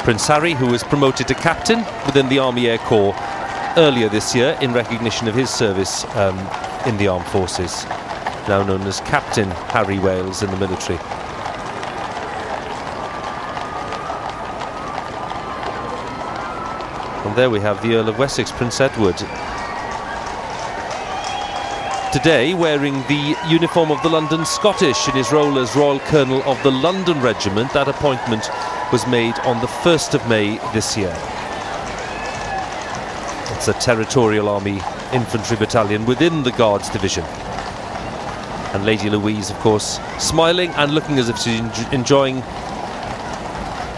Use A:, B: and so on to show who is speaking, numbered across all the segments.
A: Prince Harry, who was promoted to captain within the Army Air Corps earlier this year in recognition of his service in the armed forces, now known as Captain Harry Wales in the military. And there we have the Earl of Wessex, Prince Edward, today wearing the uniform of the London Scottish in his role as Royal Colonel of the London Regiment. That appointment was made on the 1st of May this year. It's a Territorial Army infantry battalion within the Guards Division. And Lady Louise, of course, smiling and looking as if she's enjoying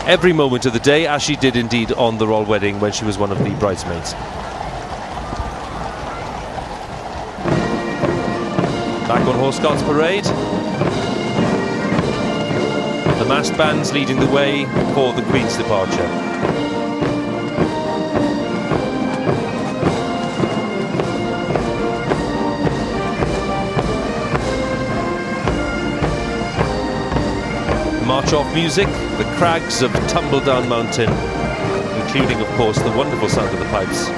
A: every moment of the day, as she did indeed on the royal wedding when she was one of the bridesmaids. Back on Horse Guards Parade. The massed bands leading the way for the Queen's departure. March-off music, the crags of Tumbledown Mountain, including, of course, the wonderful sound of the pipes,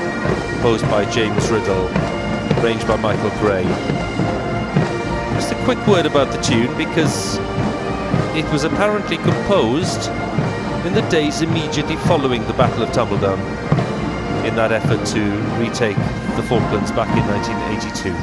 A: composed by James Riddle, arranged by Michael Gray. Just a quick word about the tune, because it was apparently composed in the days immediately following the Battle of Tumbledown, in that effort to retake the Falklands back in 1982.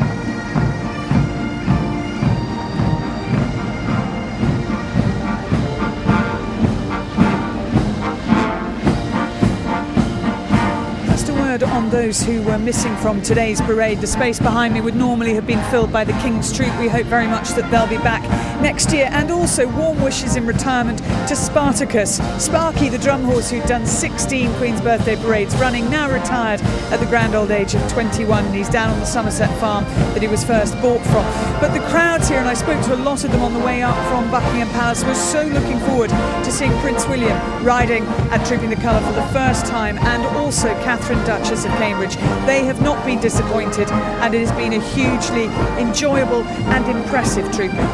B: On those who were missing from today's parade. The space behind me would normally have been filled by the King's Troop. We hope very much that they'll be back next year. And also warm wishes in retirement to Spartacus. Sparky, the drum horse who'd done 16 Queen's birthday parades running, now retired at the grand old age of 21. He's down on the Somerset farm that he was first bought from. But the crowds here, and I spoke to a lot of them on the way up from Buckingham Palace, were so looking forward to seeing Prince William riding and trooping the colour for the first time, and also Catherine, Duchess of Cambridge. They have not been disappointed, and it has been a hugely enjoyable and impressive trooping.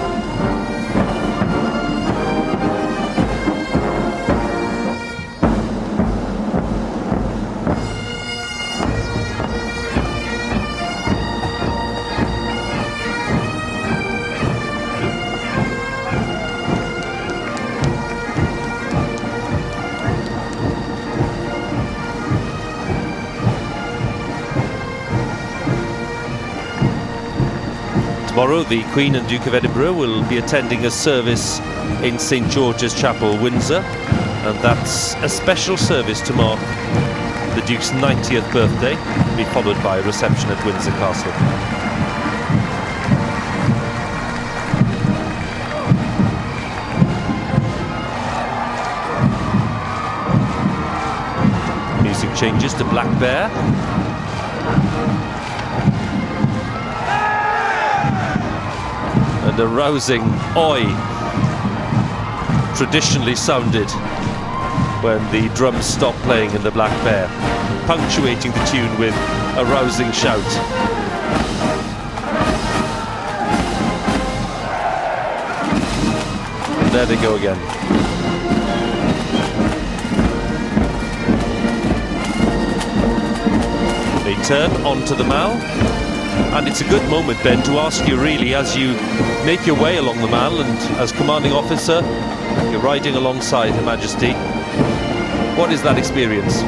A: Tomorrow, the Queen and Duke of Edinburgh will be attending a service in St George's Chapel, Windsor, and that's a special service to mark the Duke's 90th birthday, to be followed by a reception at Windsor Castle. Music changes to Black Bear. And a rousing oi traditionally sounded when the drums stopped playing in the Black Bear, punctuating the tune with a rousing shout. And there they go again. They turn onto the Mall. And it's a good moment, Ben, to ask you really, as you make your way along the Mall and as commanding officer, you're riding alongside Her Majesty. What is that experience?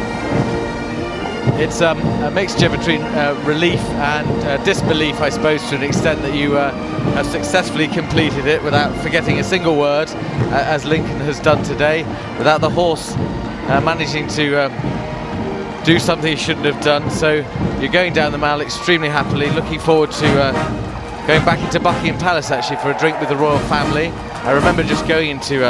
C: It's a mixture between relief and disbelief, I suppose, to an extent that you have successfully completed it without forgetting a single word, as Lincoln has done today, without the horse managing to do something he shouldn't have done. So you're going down the Mall extremely happily, looking forward to going back into Buckingham Palace actually for a drink with the royal family. I remember just going into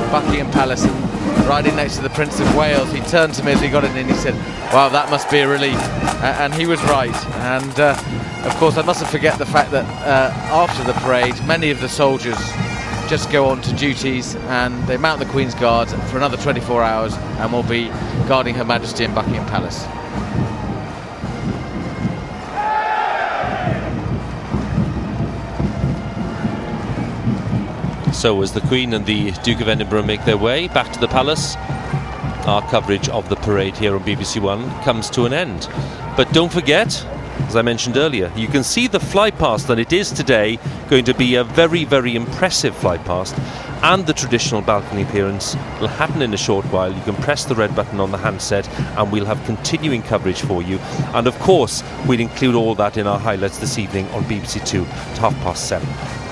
C: Buckingham Palace and riding next to the Prince of Wales. He turned to me as he got in and he said, "Wow, that must be a relief," and he was right. And of course I mustn't forget the fact that after the parade many of the soldiers just go on to duties and they mount the Queen's Guard for another 24 hours and will be guarding Her Majesty in Buckingham Palace. So as the Queen and the Duke of Edinburgh make their way back to the palace
A: our coverage of the parade here on BBC One comes to an end. But don't forget, as I mentioned earlier, you can see the flypast, and it is today going to be a very, very impressive flypast, and the traditional balcony appearance will happen in a short while. You can press the red button on the handset and we'll have continuing coverage for you, and of course we'll include all that in our highlights this evening on BBC Two at 7:30.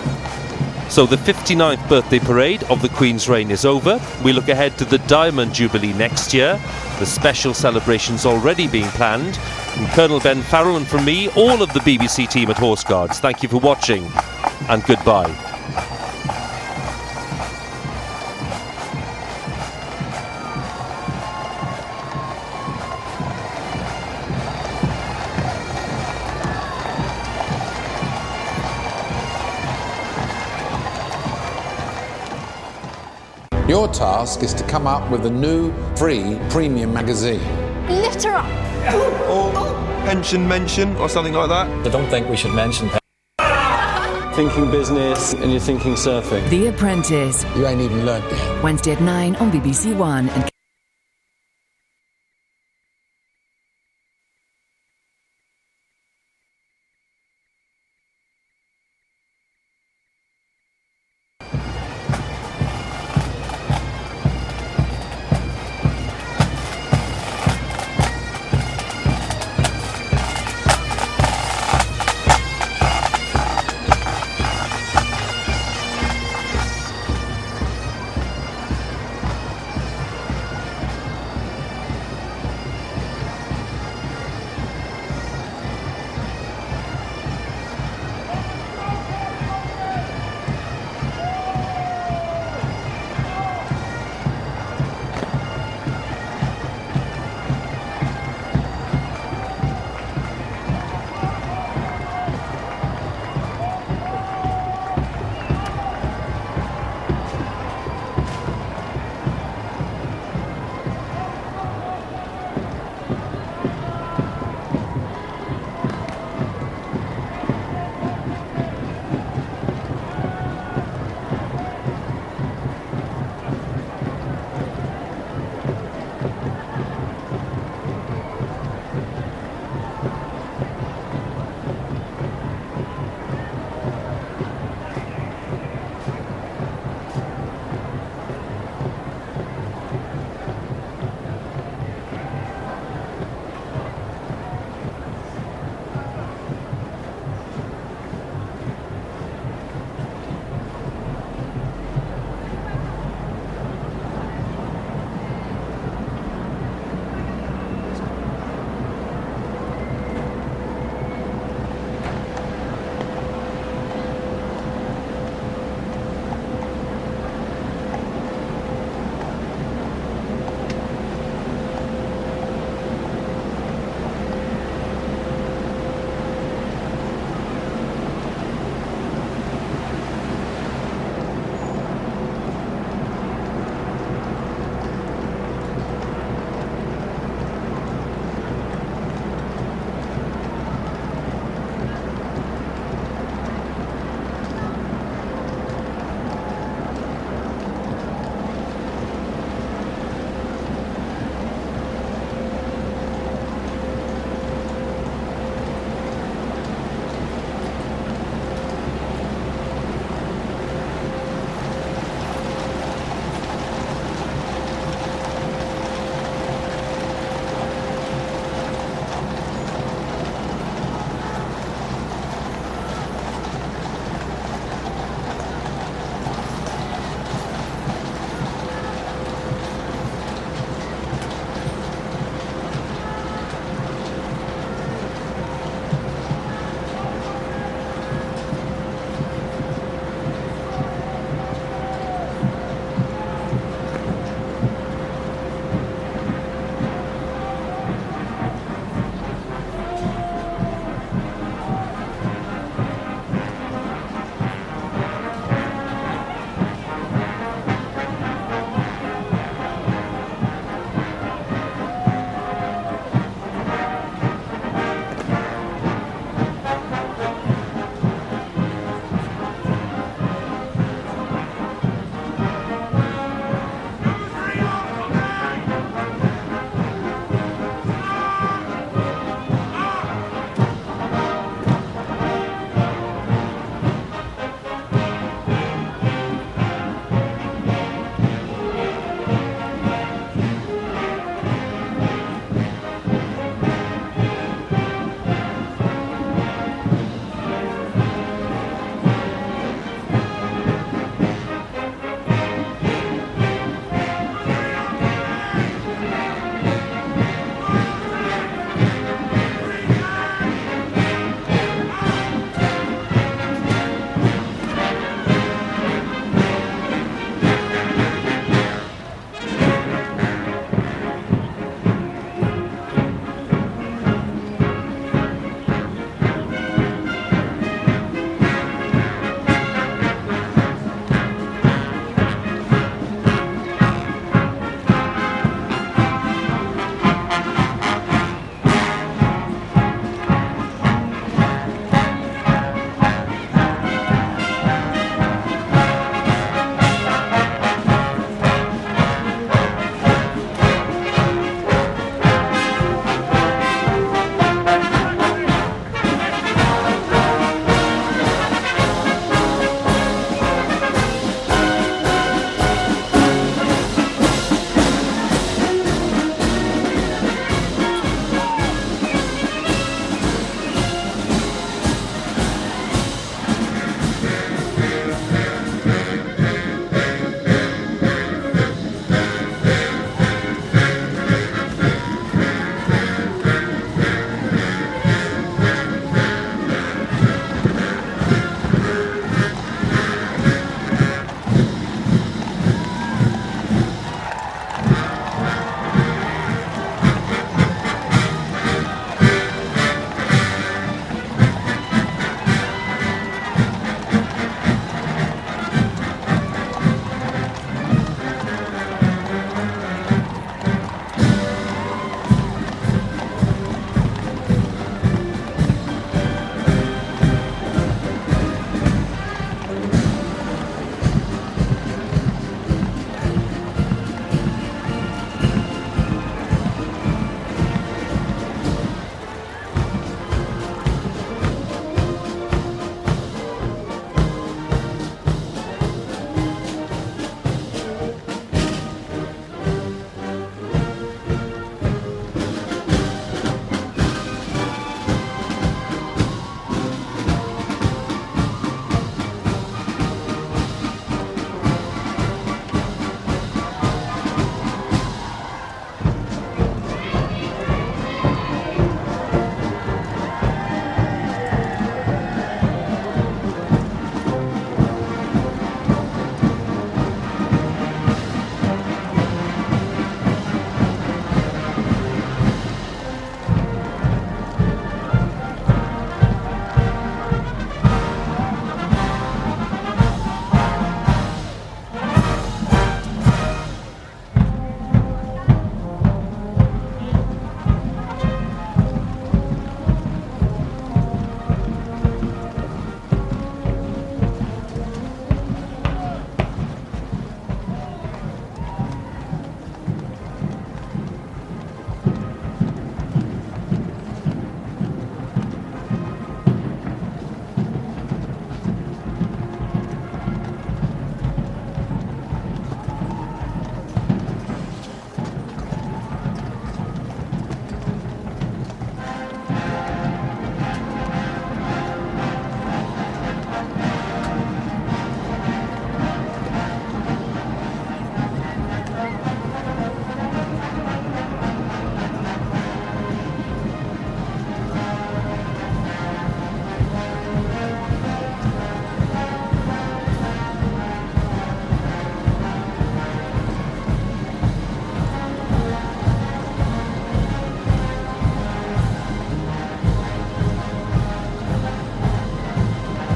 A: So the 59th birthday parade of the Queen's reign is over. We look ahead to the Diamond Jubilee next year. The special celebrations already being planned. From Colonel Ben Farrell and from me, all of the BBC team at Horse Guards, thank you for watching and goodbye.
D: Your task is to come up with a new, free, premium magazine.
E: Lift her up.
F: Or pension mention or something like that.
G: I don't think we should mention thinking business and you're thinking surfing.
H: The Apprentice.
D: You ain't even learned yet.
H: Wednesday at 9 on BBC One. And